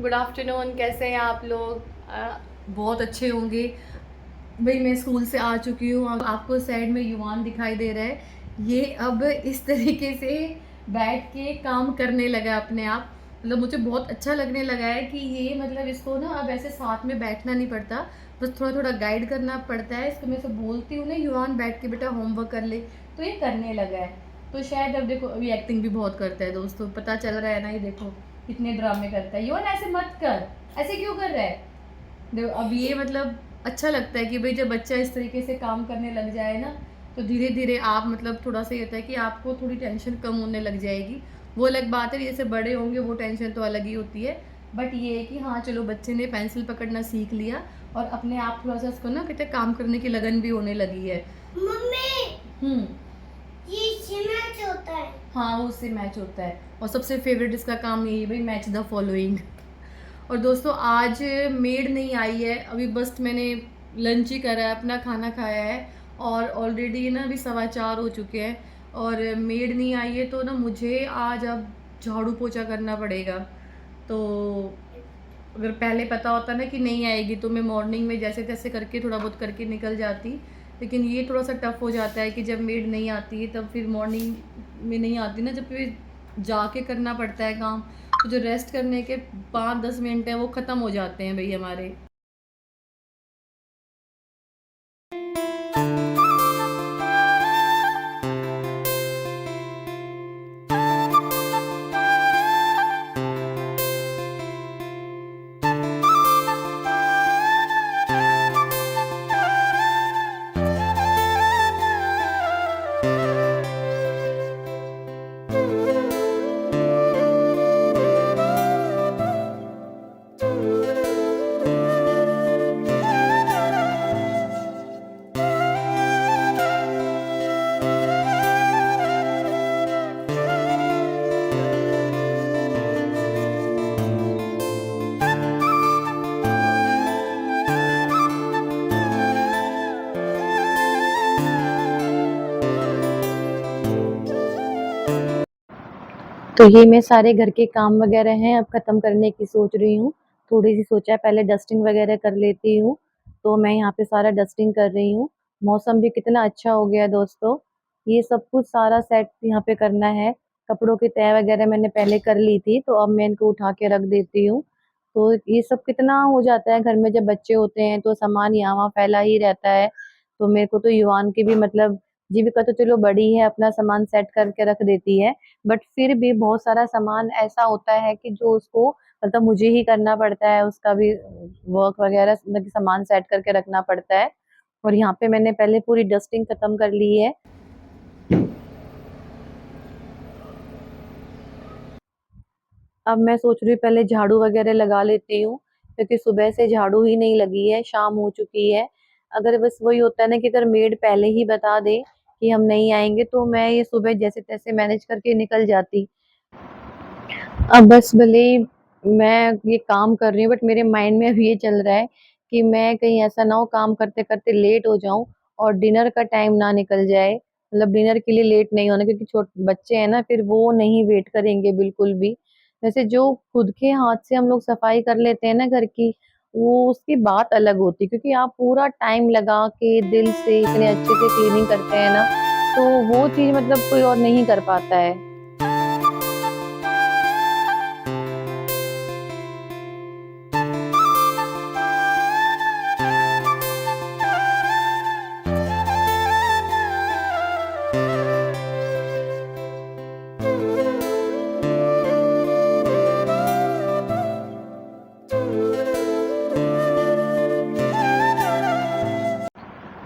Good afternoon. कैसे हैं आप लोग? बहुत अच्छे होंगे। भाई मैं स्कूल से आ चुकी हूँ। अब आपको साइड में युवान दिखाई दे रहा है। ये अब इस तरीके से बैठ के काम करने लगा अपने आप। मतलब मुझे बहुत अच्छा लगने लगा है कि ये मतलब इसको ना अब ऐसे साथ में बैठना नहीं पड़ता, बस थोड़ा थोड़ा गाइड करना पड़ता है इसको। मैं सब बोलती हूँ ना, युवान बैठ के बेटा होमवर्क कर ले, तो ये करने लगा है। तो शायद अब देखो, अभी एक्टिंग भी बहुत करता है दोस्तों, पता चल रहा है ना। ये देखो कितने ड्रामे करता है। युवान ऐसे मत कर, ऐसे क्यों कर रहा है? देखो अब ये मतलब अच्छा लगता है कि भाई जब बच्चा इस तरीके से काम करने लग जाए ना, तो धीरे धीरे आप मतलब थोड़ा सा ये होता है कि आपको थोड़ी टेंशन कम होने लग जाएगी। वो अलग बात है, जैसे बड़े होंगे वो टेंशन तो अलग ही होती है। बट ये है कि हाँ चलो, बच्चे ने पेंसिल पकड़ना सीख लिया और अपने आप थोड़ा सा इसको ना कहते काम करने की लगन भी होने लगी है। मम्मी ये इससे मैच होता है। हाँ वो उससे मैच होता है, और सबसे फेवरेट इसका काम यही है भाई, मैच द फॉलोइंग। और दोस्तों आज मेड नहीं आई है, अभी बस मैंने लंच ही करा है, अपना खाना खाया है। और ऑलरेडी ना अभी 4:15 हो चुके हैं और मेड नहीं आई है, तो ना मुझे आज अब झाड़ू पोछा करना पड़ेगा। तो अगर पहले पता होता ना कि नहीं आएगी, तो मैं मॉर्निंग में जैसे तैसे करके थोड़ा बहुत करके निकल जाती। लेकिन ये थोड़ा सा टफ हो जाता है कि जब मेड नहीं आती है, तब फिर मॉर्निंग में नहीं आती ना, जब फिर जाके करना पड़ता है काम। तो जो रेस्ट करने के 5-10 मिनट हैं वो ख़त्म हो जाते हैं भाई हमारे। तो ये मैं सारे घर के काम वगैरह हैं अब ख़त्म करने की सोच रही हूँ। थोड़ी-सी सोचा है पहले डस्टिंग वगैरह कर लेती हूँ, तो मैं यहाँ पे सारा डस्टिंग कर रही हूँ। मौसम भी कितना अच्छा हो गया है दोस्तों। ये सब कुछ सारा सेट यहाँ पे करना है। कपड़ों की तह वगैरह मैंने पहले कर ली थी, तो अब मैं इनको उठा के रख देती हूँ। तो ये सब कितना हो जाता है घर में, जब बच्चे होते हैं तो सामान यहाँ-वहाँ फैला ही रहता है। तो मेरे को तो युवान की भी मतलब जीविका तो चलो बड़ी है, अपना सामान सेट करके रख देती है। बट फिर भी बहुत सारा सामान ऐसा होता है कि जो उसको मतलब मुझे ही करना पड़ता है, उसका भी वर्क वगैरह मतलब कि सामान सेट करके रखना पड़ता है। और यहाँ पे मैंने पहले पूरी डस्टिंग खत्म कर ली है। अब मैं सोच रही हूँ पहले झाड़ू वगैरह लगा लेती हूँ, क्योंकि सुबह से झाड़ू ही नहीं लगी है, शाम हो चुकी है। अगर बस वही होता है ना कि अगर मेड पहले ही बता दे कि हम नहीं आएंगे, तो मैं ये सुबह जैसे तैसे मैनेज करके निकल जाती। अब बस भले ही मैं ये काम कर रही हूँ, बट मेरे माइंड में अभी ये चल रहा है कि मैं कहीं ऐसा ना हो काम करते करते लेट हो जाऊं और डिनर का टाइम ना निकल जाए। मतलब डिनर के लिए लेट नहीं होना, क्योंकि छोटे बच्चे हैं ना, फिर वो नहीं वेट करेंगे बिल्कुल भी। वैसे जो खुद के हाथ से हम लोग सफाई कर लेते हैं ना घर की, वो उसकी बात अलग होती है, क्योंकि आप पूरा टाइम लगा के दिल से इतने अच्छे से क्लीनिंग करते हैं ना, तो वो चीज मतलब कोई और नहीं कर पाता है।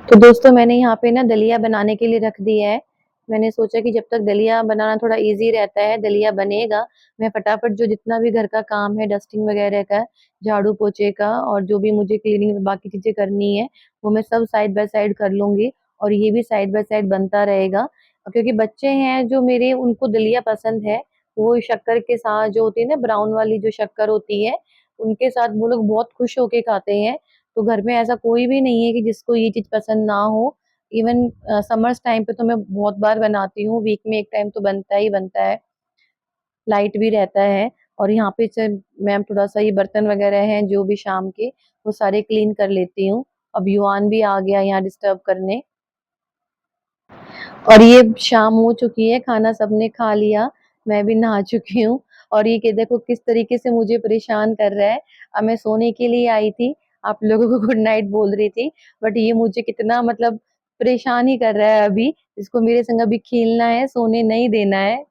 तो दोस्तों मैंने यहाँ पे ना दलिया बनाने के लिए रख दिया है। मैंने सोचा कि जब तक दलिया बनाना थोड़ा इजी रहता है, दलिया बनेगा, मैं फटाफट जो जितना भी घर का काम है डस्टिंग वगैरह का, झाड़ू पोछे का, और जो भी मुझे क्लीनिंग बाकी चीजें करनी है, वो मैं सब साइड बाय साइड कर लूंगी। और ये भी साइड बाय साइड बनता रहेगा। क्योंकि बच्चे हैं जो मेरे, उनको दलिया पसंद है। वो शक्कर के साथ जो होती है ना, ब्राउन वाली जो शक्कर होती है, उनके साथ वो लोग बहुत खुश होके खाते हैं। तो घर में ऐसा कोई भी नहीं है कि जिसको ये चीज पसंद ना हो। इवन समर्स टाइम पे तो मैं बहुत बार बनाती हूँ, वीक में एक टाइम तो बनता ही बनता है, लाइट भी रहता है। और यहाँ पे मैम थोड़ा सा ये बर्तन वगैरह हैं जो भी शाम के, वो सारे क्लीन कर लेती हूँ। अब युवान भी आ गया यहाँ डिस्टर्ब करने। और ये शाम हो चुकी है, खाना सबने खा लिया, मैं भी नहा चुकी हूँ। और ये कि देखो किस तरीके से मुझे परेशान कर रहा है। अब मैं सोने के लिए आई थी, आप लोगों को गुड नाइट बोल रही थी, बट ये मुझे कितना मतलब परेशान ही कर रहा है अभी। इसको मेरे संग अभी खेलना है, सोने नहीं देना है।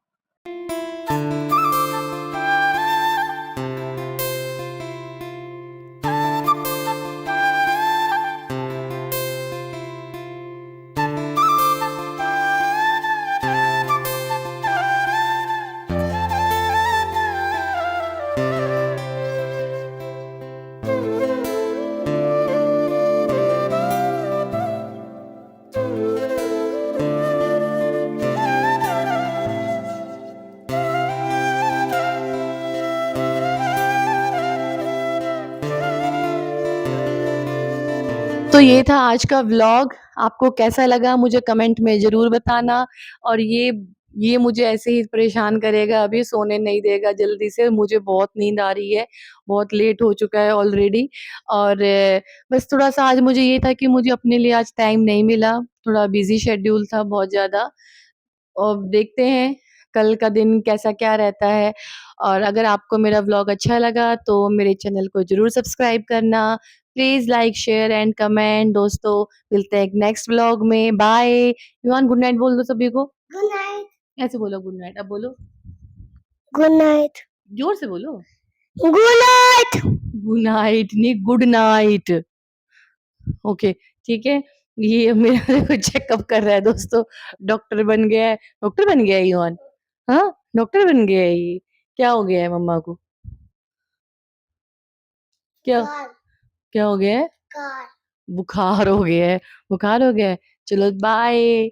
तो ये था आज का व्लॉग। आपको कैसा लगा मुझे कमेंट में ज़रूर बताना। और ये मुझे ऐसे ही परेशान करेगा, अभी सोने नहीं देगा जल्दी से। मुझे बहुत नींद आ रही है, बहुत लेट हो चुका है ऑलरेडी। और बस थोड़ा-सा आज मुझे ये था कि मुझे अपने लिए आज टाइम नहीं मिला, थोड़ा बिज़ी शेड्यूल था बहुत ज़्यादा। और देखते हैं कल का दिन कैसा क्या रहता है। और अगर आपको मेरा व्लॉग अच्छा लगा तो मेरे चैनल को ज़रूर सब्सक्राइब करना। Please like, share and comment दोस्तों। मिलते हैं एक नेक्स्ट व्लॉग में। बाय। युवान गुड नाइट बोल दो सभी को। Good night. ऐसे बोलो गुड नाइट, अब बोलो। Good night. जोर से बोलो। Good night. गुड नाइट नहीं, गुड नाइट। ओके, ठीक है। ये मेरा देखो चेकअप कर रहा है दोस्तों, डॉक्टर बन गया है। डॉक्टर बन गया है युवान। हाँ, डॉक्टर बन गया है ये। क्या हो गया है मम्मा को? क्या क्या हो गया है? बुखार हो गया है। बुखार हो गया है। चलो बाय।